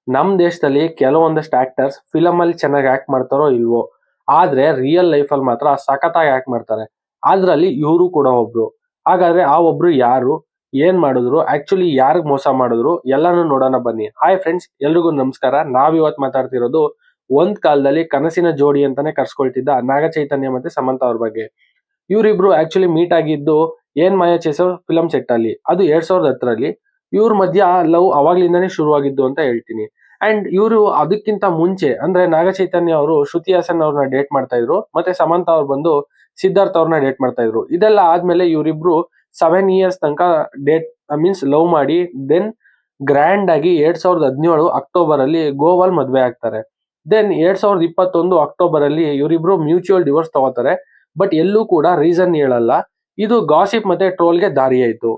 ನಮ್ ದೇಶದಲ್ಲಿ ಕೆಲವೊಂದಷ್ಟು ಆಕ್ಟರ್ಸ್ ಫಿಲಮ್ ಅಲ್ಲಿ ಚೆನ್ನಾಗಿ ಆಕ್ಟ್ ಮಾಡ್ತಾರೋ ಇಲ್ವೋ, ಆದ್ರೆ ರಿಯಲ್ ಲೈಫ್ ಅಲ್ಲಿ ಮಾತ್ರ ಸಖತ್ತಾಗಿ ಆಕ್ಟ್ ಮಾಡ್ತಾರೆ. ಅದ್ರಲ್ಲಿ ಇವರು ಕೂಡ ಒಬ್ರು. ಹಾಗಾದ್ರೆ ಆ ಒಬ್ರು ಯಾರು, ಏನ್ ಮಾಡಿದ್ರು, ಆಕ್ಚುಲಿ ಯಾರಿಗ್ ಮೋಸ ಮಾಡಿದ್ರು, ಎಲ್ಲಾನು ನೋಡೋಣ ಬನ್ನಿ. ಹಾಯ್ ಫ್ರೆಂಡ್ಸ್, ಎಲ್ರಿಗೂ ನಮಸ್ಕಾರ. ನಾವಿವತ್ ಮಾತಾಡ್ತಿರೋದು ಒಂದ್ ಕಾಲದಲ್ಲಿ ಕನಸಿನ ಜೋಡಿ ಅಂತಾನೆ ಕರ್ಸ್ಕೊಳ್ತಿದ್ದ ನಾಗ ಚೈತನ್ಯ ಮತ್ತೆ ಸಮಂತ ಅವ್ರ ಬಗ್ಗೆ. ಇವರಿಬ್ರು ಆಕ್ಚುಲಿ ಮೀಟ್ ಆಗಿದ್ದು ಏನ್ ಮಾಯ ಚೇಸೋ ಫಿಲಂ ಸೆಟ್ ಅಲ್ಲಿ. ಅದು 2010ರಲ್ಲಿ. ಇವ್ರ ಮಧ್ಯ ಲವ್ ಅವಾಗ್ಲಿಂದಾನೇ ಶುರುವಾಗಿದ್ದು ಅಂತ ಹೇಳ್ತೀನಿ. ಅಂಡ್ ಇವರು ಅದಕ್ಕಿಂತ ಮುಂಚೆ ಅಂದ್ರೆ ನಾಗ ಚೈತನ್ಯ ಅವರು ಶ್ರುತಿ ಹಾಸನ್ ಅವ್ರನ್ನ ಡೇಟ್ ಮಾಡ್ತಾ ಇದ್ರು, ಮತ್ತೆ ಸಮಂತ ಅವ್ರು ಬಂದು ಸಿದ್ಧಾರ್ಥ್ ಅವ್ರನ್ನ ಡೇಟ್ ಮಾಡ್ತಾ ಇದ್ರು. ಇದೆಲ್ಲ ಆದ್ಮೇಲೆ ಇವರಿಬ್ರು 7 years ತನಕ ಡೇಟ್ ಮೀನ್ಸ್ ಲವ್ ಮಾಡಿ ದೆನ್ ಗ್ರ್ಯಾಂಡ್ ಆಗಿ 2017 ಅಕ್ಟೋಬರ್ ಅಲ್ಲಿ ಗೋವಾಲ್ ಮದ್ವೆ ಆಗ್ತಾರೆ. ದೆನ್ 2021 ಅಕ್ಟೋಬರ್ ಅಲ್ಲಿ ಇವರಿಬ್ರು ಮ್ಯೂಚುವಲ್ ಡಿವೋರ್ಸ್ ತಗೋತಾರೆ. ಬಟ್ ಎಲ್ಲೂ ಕೂಡ ರೀಸನ್ ಹೇಳಲ್ಲ. ಇದು ಗಾಸಿಪ್ ಮತ್ತೆ ಟ್ರೋಲ್ಗೆ ದಾರಿ ಆಯ್ತು.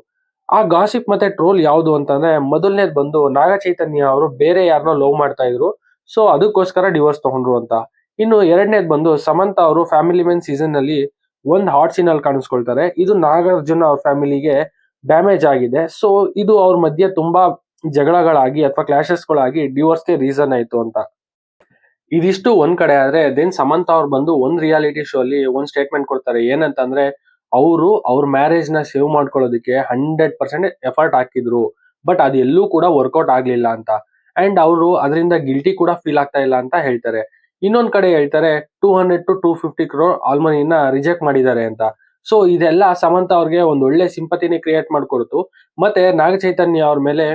ಆ ಗಾಸಿಪ್ ಮತ್ತೆ ಟ್ರೋಲ್ ಯಾವುದು ಅಂತಂದ್ರೆ, ಮೊದಲನೇದ್ ಬಂದು ನಾಗ ಚೈತನ್ಯ ಅವರು ಬೇರೆ ಯಾರನ್ನೋ ಲವ್ ಮಾಡ್ತಾ ಇದ್ರು, ಸೊ ಅದಕ್ಕೋಸ್ಕರ ಡಿವೋರ್ಸ್ ತಗೊಂಡ್ರು ಅಂತ. ಇನ್ನು ಎರಡನೇದ್ ಬಂದು ಸಮಂತ ಅವರು ಫ್ಯಾಮಿಲಿ ಮೆನ್ ಸೀಸನ್ ಅಲ್ಲಿ ಒಂದ್ ಹಾಟ್ ಸೀನ್ ಅಲ್ಲಿ ಕಾಣಿಸ್ಕೊಳ್ತಾರೆ. ಇದು ನಾಗಾರ್ಜುನ ಅವ್ರ ಫ್ಯಾಮಿಲಿಗೆ ಡ್ಯಾಮೇಜ್ ಆಗಿದೆ. ಸೊ ಇದು ಅವ್ರ ಮಧ್ಯೆ ತುಂಬಾ ಜಗಳಗಳಾಗಿ ಅಥವಾ ಕ್ಲಾಶಸ್ಗಳಾಗಿ ಡಿವೋರ್ಸ್ಗೆ ರೀಸನ್ ಆಯ್ತು ಅಂತ. ಇದಿಷ್ಟು ಒಂದ್ ಕಡೆ ಆದ್ರೆ, ದೆನ್ ಸಮಂತ ಅವ್ರು ಬಂದು ಒಂದ್ ರಿಯಾಲಿಟಿ ಶೋ ಅಲ್ಲಿ ಒಂದ್ ಸ್ಟೇಟ್ಮೆಂಟ್ ಕೊಡ್ತಾರೆ. ಏನಂತಂದ್ರೆ, ಅವರು ಅವ್ರ ಮ್ಯಾರೇಜ್ ನ ಸೇವ್ ಮಾಡ್ಕೊಳ್ಳೋದಕ್ಕೆ 100% ಎಫರ್ಟ್ ಹಾಕಿದ್ರು, ಬಟ್ ಅದು ಎಲ್ಲೂ ಕೂಡ ವರ್ಕೌಟ್ ಆಗ್ಲಿಲ್ಲ ಅಂತ. ಅಂಡ್ ಅವರು ಅದರಿಂದ ಗಿಲ್ಟಿ ಕೂಡ ಫೀಲ್ ಆಗ್ತಾ ಇಲ್ಲ ಅಂತ ಹೇಳ್ತಾರೆ. ಇನ್ನೊಂದ್ ಕಡೆ ಹೇಳ್ತಾರೆ 200 to 250 crore ಆಲ್ಮನಿನ ರಿಜೆಕ್ಟ್ ಮಾಡಿದ್ದಾರೆ ಅಂತ. ಸೊ ಇದೆಲ್ಲ ಸಮಂತ ಅವ್ರಿಗೆ ಒಂದ್ ಒಳ್ಳೆ ಸಿಂಪತಿನೇ ಕ್ರಿಯೇಟ್ ಮಾಡ್ಕೊಡ್ತು. ಮತ್ತೆ ನಾಗ ಚೈತನ್ಯ ಅವ್ರ ಮೇಲೆ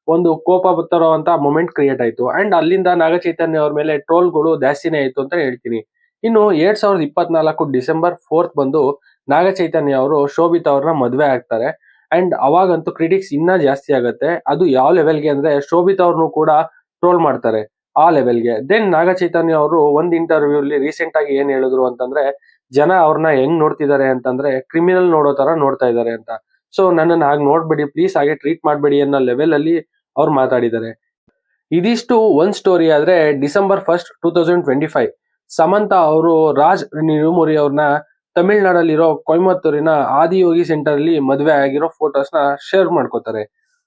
ಒಂದು ಕೋಪ ತರುವಂತ ಮೊಮೆಂಟ್ ಕ್ರಿಯೇಟ್ ಆಯ್ತು. ಅಂಡ್ ಅಲ್ಲಿಂದ ನಾಗ ಚೈತನ್ಯ ಅವ್ರ ಮೇಲೆ ಟ್ರೋಲ್ಗಳು ಜಾಸ್ತಿನೇ ಆಯ್ತು ಅಂತ ಹೇಳ್ತೀನಿ. ಇನ್ನು 2024 ಡಿಸೆಂಬರ್ 4 ಬಂದು ನಾಗ ಚೈತನ್ಯ ಅವರು ಶೋಭಿತಾ ಅವ್ರನ್ನ ಮದ್ವೆ ಆಗ್ತಾರೆ. ಅಂಡ್ ಅವಾಗಂತೂ ಕ್ರಿಟಿಕ್ಸ್ ಇನ್ನ ಜಾಸ್ತಿ ಆಗತ್ತೆ. ಅದು ಯಾವ ಲೆವೆಲ್ಗೆ ಅಂದ್ರೆ, ಶೋಭಿತಾ ಅವ್ರನ್ನು ಕೂಡ ಟ್ರೋಲ್ ಮಾಡ್ತಾರೆ ಆ ಲೆವೆಲ್ಗೆ. ದೆನ್ ನಾಗ ಚೈತನ್ಯ ಅವರು ಒಂದ್ ಇಂಟರ್ವ್ಯೂ ಅಲ್ಲಿ ರೀಸೆಂಟ್ ಆಗಿ ಏನ್ ಹೇಳಿದ್ರು ಅಂತಂದ್ರೆ, ಜನ ಅವ್ರನ್ನ ಹೆಂಗ್ ನೋಡ್ತಿದ್ದಾರೆ ಅಂತಂದ್ರೆ ಕ್ರಿಮಿನಲ್ ನೋಡೋ ತರ ನೋಡ್ತಾ ಇದ್ದಾರೆ ಅಂತ. ಸೊ ನನ್ನನ್ನು ಹಾಗೆ ನೋಡ್ಬೇಡಿ ಪ್ಲೀಸ್, ಹಾಗೆ ಟ್ರೀಟ್ ಮಾಡ್ಬೇಡಿ ಅನ್ನೋ ಲೆವೆಲ್ ಅಲ್ಲಿ ಅವ್ರು ಮಾತಾಡಿದ್ದಾರೆ. ಇದಿಷ್ಟು ಒಂದ್ ಸ್ಟೋರಿ ಆದ್ರೆ, ಡಿಸೆಂಬರ್ 1 2025 ಸಮಂತ ಅವರು ರಾಜ್ ನಿಡುಮುರಿ ಅವ್ರನ್ನ ತಮಿಳ್ನಾಡಲ್ಲಿರೋ ಕೊಯಮತ್ತೂರಿನ ಆದಿಯೋಗಿ ಸೆಂಟರ್ ಅಲ್ಲಿ ಮದ್ವೆ ಆಗಿರೋ ಫೋಟೋಸ್ ನ ಶೇರ್ ಮಾಡ್ಕೋತಾರೆ.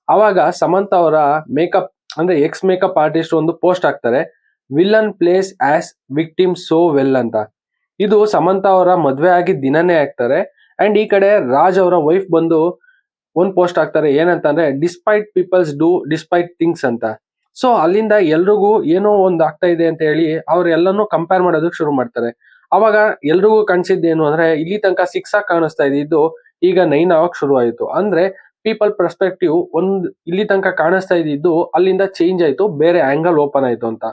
ಅವಾಗ ಸಮಂತ ಅವರ ಮೇಕಪ್ ಅಂದ್ರೆ ಎಕ್ಸ್ ಮೇಕಪ್ ಆರ್ಟಿಸ್ಟ್ ಒಂದು ಪೋಸ್ಟ್ ಹಾಕ್ತಾರೆ, villain place as victim so well ಅಂತ. ಇದು ಸಮಂತ ಅವರ ಮದ್ವೆ ಆಗಿದ್ದ ದಿನನೇ ಹಾಕ್ತಾರೆ. ಅಂಡ್ ಈ ಕಡೆ ರಾಜ್ ಅವರ ವೈಫ್ ಬಂದು ಒಂದ್ ಪೋಸ್ಟ್ ಹಾಕ್ತಾರೆ, ಏನಂತಂದ್ರೆ despite peoples do despite things ಅಂತ. ಸೊ ಅಲ್ಲಿಂದ ಎಲ್ರಿಗೂ ಏನೋ ಒಂದ್ ಆಗ್ತಾ ಇದೆ ಅಂತ ಹೇಳಿ ಅವ್ರೆಲ್ಲನೂ ಕಂಪೇರ್ ಮಾಡೋದಕ್ಕೆ ಶುರು ಮಾಡ್ತಾರೆ. ಅವಾಗ ಎಲ್ರಿಗೂ ಕಾಣಿಸಿದ್ದೇನು ಅಂದ್ರೆ, ಇಲ್ಲಿ ತನಕ 6 ಆಗಿ ಕಾಣಿಸ್ತಾ ಇದ್ದಿದ್ದು ಈಗ 9 ಆಗಕ್ ಶುರು ಆಯ್ತು. ಅಂದ್ರೆ ಪೀಪಲ್ ಪರ್ಸ್ಪೆಕ್ಟಿವ್ ಒಂದ್ ಇಲ್ಲಿ ತನಕ ಕಾಣಿಸ್ತಾ ಇದ್ದಿದ್ದು ಅಲ್ಲಿಂದ ಚೇಂಜ್ ಆಯ್ತು, ಬೇರೆ ಆಂಗಲ್ ಓಪನ್ ಆಯ್ತು ಅಂತ.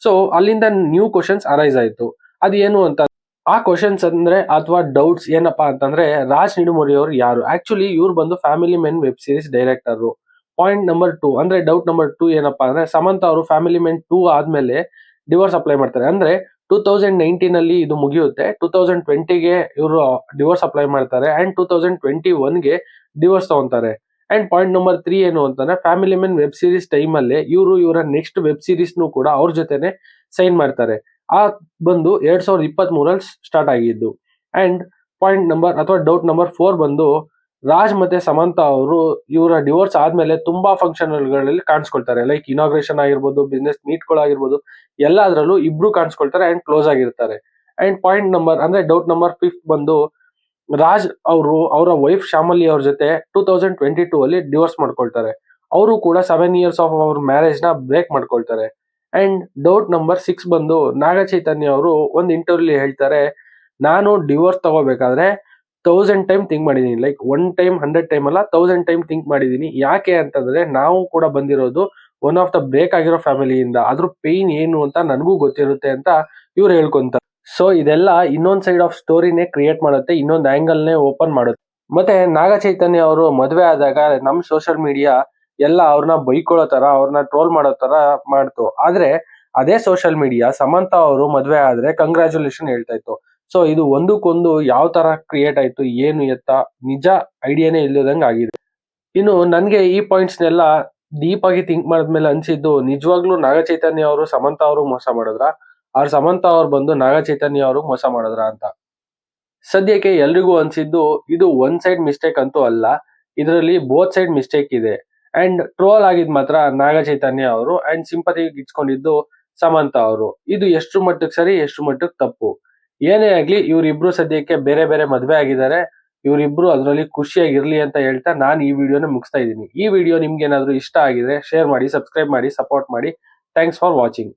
ಸೊ ಅಲ್ಲಿಂದ ನ್ಯೂ ಕ್ವಶನ್ಸ್ ಅರೈಸ್ ಆಯ್ತು. ಅದೇನು ಅಂತ, ಆ ಕ್ವಶನ್ಸ್ ಅಂದ್ರೆ ಅಥವಾ ಡೌಟ್ಸ್ ಏನಪ್ಪಾ ಅಂತಂದ್ರೆ, ರಾಜ್ ನಿಡುಮುರಿ ಅವರು ಯಾರು, ಆಕ್ಚುಲಿ ಇವ್ರು ಬಂದು family men web series director. Point number 2 ಅಂದ್ರೆ ಡೌಟ್ ನಂಬರ್ 2 ಏನಪ್ಪಾ ಅಂದ್ರೆ, ಸಮಂತ ಅವರು ಫ್ಯಾಮಿಲಿ ಮೆನ್ 2 ಆದ್ಮೇಲೆ ಡಿವೋರ್ಸ್ ಅಪ್ಲೈ ಮಾಡ್ತಾರೆ. ಅಂದ್ರೆ 2019 ಅಲ್ಲಿ ಇದು ಮುಗಿಯುತ್ತೆ, 2020ಗೆ ಇವರು ಡಿವೋರ್ಸ್ ಅಪ್ಲೈ ಮಾಡ್ತಾರೆ. ಅಂಡ್ 2021ಗೆ ಡಿವೋರ್ಸ್ ತಗೊಂತಾರೆ. ಅಂಡ್ ಪಾಯಿಂಟ್ ನಂಬರ್ 3 ಏನು ಅಂತಂದ್ರೆ, family men web series time ಅಲ್ಲೇ ಇವರು ಇವರ ನೆಕ್ಸ್ಟ್ ವೆಬ್ ಸೀರೀಸ್ ನು ಕೂಡ ಅವ್ರ ಜೊತೆನೆ ಸೈನ್ ಮಾಡ್ತಾರೆ. ಆ ಬಂದು 2023 ಸ್ಟಾರ್ಟ್ ಆಗಿದ್ದು. ಅಂಡ್ ಪಾಯಿಂಟ್ ನಂಬರ್ ಅಥವಾ ಡೌಟ್ ನಂಬರ್ 4 ಬಂದು, ರಾಜ್ ಮತ್ತೆ ಸಮಂತ ಅವರು ಇವರ ಡಿವೋರ್ಸ್ ಆದ್ಮೇಲೆ ತುಂಬಾ ಫಂಕ್ಷನ್ಗಳಲ್ಲಿ ಕಾಣಿಸ್ಕೊಳ್ತಾರೆ. ಲೈಕ್ ಇನಾಗ್ರೇಷನ್ ಆಗಿರ್ಬೋದು, ಬಿಸ್ನೆಸ್ ಮೀಟ್ಗಳಾಗಿರ್ಬೋದು, ಎಲ್ಲಾದ್ರಲ್ಲೂ ಇಬ್ರು ಕಾಣಿಸ್ಕೊಳ್ತಾರೆ ಅಂಡ್ ಕ್ಲೋಸ್ ಆಗಿರ್ತಾರೆ. ಅಂಡ್ ಪಾಯಿಂಟ್ ನಂಬರ್ ಅಂದ್ರೆ ಡೌಟ್ ನಂಬರ್ 5 ಬಂದು, ರಾಜ್ ಅವರು ಅವರ ವೈಫ್ ಶ್ಯಾಮಲಿ ಅವ್ರ ಜೊತೆ 2022 ಅಲ್ಲಿ ಡಿವೋರ್ಸ್ ಮಾಡ್ಕೊಳ್ತಾರೆ. ಅವರು ಕೂಡ 7 years ಆಫ್ ಅವ್ರ ಮ್ಯಾರೇಜ್ ನ ಬ್ರೇಕ್ ಮಾಡ್ಕೊಳ್ತಾರೆ. ಅಂಡ್ ಡೌಟ್ ನಂಬರ್ 6 ಬಂದು, ನಾಗ ಚೈತನ್ಯ ಅವರು ಒಂದು ಇಂಟರ್ವ್ಯೂ ಹೇಳ್ತಾರೆ, ನಾನು ಡಿವೋರ್ಸ್ ತಗೋಬೇಕಾದ್ರೆ 1000 ಟೈಮ್ ಥಿಂಕ್ ಮಾಡಿದೀನಿ. ಲೈಕ್ 1 ಟೈಮ್ 100 ಟೈಮ್ ಅಲ್ಲ, 1000 ಟೈಮ್ ಥಿಂಕ್ ಮಾಡಿದೀನಿ. ಯಾಕೆ ಅಂತಂದ್ರೆ, ನಾವು ಕೂಡ ಬಂದಿರೋದು ಒನ್ ಆಫ್ ದ ಬ್ರೇಕ್ ಆಗಿರೋ ಫ್ಯಾಮಿಲಿಯಿಂದ, ಅದ್ರ ಪೇನ್ ಏನು ಅಂತ ನನಗೂ ಗೊತ್ತಿರುತ್ತೆ ಅಂತ ಇವ್ರು ಹೇಳ್ಕೊಂತಾರೆ. ಸೊ ಇದೆಲ್ಲ ಇನ್ನೊಂದ್ ಸೈಡ್ ಆಫ್ ಸ್ಟೋರಿನೇ ಕ್ರಿಯೇಟ್ ಮಾಡುತ್ತೆ, ಇನ್ನೊಂದು ಆಂಗಲ್ ನೇ ಓಪನ್ ಮಾಡುತ್ತೆ. ಮತ್ತೆ ನಾಗ ಚೈತನ್ಯ ಅವರು ಮದ್ವೆ ಆದಾಗ ನಮ್ ಸೋಷಿಯಲ್ ಮೀಡಿಯಾ ಎಲ್ಲ ಅವ್ರನ್ನ ಬೈಕೊಳ್ಳೋ ತರ, ಅವ್ರನ್ನ ಟ್ರೋಲ್ ಮಾಡೋ ತರ ಮಾಡ್ತು. ಆದ್ರೆ ಅದೇ ಸೋಷಿಯಲ್ ಮೀಡಿಯಾ ಸಮಂತ ಅವರು ಮದ್ವೆ ಆದ್ರೆ ಕಂಗ್ರಾಚುಲೇಷನ್ ಹೇಳ್ತಾ ಇತ್ತು. ಸೊ ಇದು ಒಂದಕ್ಕೊಂದು ಯಾವ ತರ ಕ್ರಿಯೇಟ್ ಆಯ್ತು, ಏನು ಎತ್ತ ನಿಜ ಐಡಿಯಾನೇ ಇಲ್ಲದಂಗ ಆಗಿದೆ. ಇನ್ನು ನನ್ಗೆ ಈ ಪಾಯಿಂಟ್ಸ್ನೆಲ್ಲ ಡೀಪ್ ಆಗಿ ಥಿಂಕ್ ಮಾಡಿದ್ಮೇಲೆ ಅನ್ಸಿದ್ದು, ನಿಜವಾಗ್ಲೂ ನಾಗ ಚೈತನ್ಯ ಅವರು ಸಮಂತ ಅವರು ಮೋಸ ಮಾಡಿದ್ರ, ಅವ್ರ ಸಮಂತ ಅವ್ರು ಬಂದು ನಾಗ ಚೈತನ್ಯ ಅವರು ಮೋಸ ಮಾಡಿದ್ರ ಅಂತ. ಸದ್ಯಕ್ಕೆ ಎಲ್ರಿಗೂ ಅನ್ಸಿದ್ದು ಇದು ಒನ್ ಸೈಡ್ ಮಿಸ್ಟೇಕ್ ಅಂತೂ ಅಲ್ಲ, ಇದರಲ್ಲಿ ಬೋತ್ ಸೈಡ್ ಮಿಸ್ಟೇಕ್ ಇದೆ. ಅಂಡ್ ಟ್ರೋಲ್ ಆಗಿದ್ ಮಾತ್ರ ನಾಗ ಚೈತನ್ಯ ಅವರು ಅಂಡ್ ಸಿಂಪತಿ ಇಟ್ಕೊಂಡಿದ್ದು ಸಮಂತ ಅವರು. ಇದು ಎಷ್ಟು ಮಟ್ಟಕ್ಕೆ ಸರಿ ಎಷ್ಟು ಮಟ್ಟಕ್ಕೆ ತಪ್ಪು. ಏನೇ ಆಗ್ಲಿ ಇವ್ರಿಬ್ರು ಸದ್ಯಕ್ಕೆ ಬೇರೆ ಬೇರೆ ಮದ್ವೆ ಆಗಿದ್ದಾರೆ. ಇವರಿಬ್ರು ಅದರಲ್ಲಿ ಖುಷಿಯಾಗಿರ್ಲಿ ಅಂತ ಹೇಳ್ತಾ ನಾನು ಈ ವಿಡಿಯೋನ ಮುಗಿಸ್ತಾ ಇದ್ದೀನಿ. ಈ ವಿಡಿಯೋ ನಿಮ್ಗೆ ಏನಾದ್ರು ಇಷ್ಟ ಆಗಿದ್ರೆ ಶೇರ್ ಮಾಡಿ, ಸಬ್ಸ್ಕ್ರೈಬ್ ಮಾಡಿ, ಸಪೋರ್ಟ್ ಮಾಡಿ. Thanks for watching.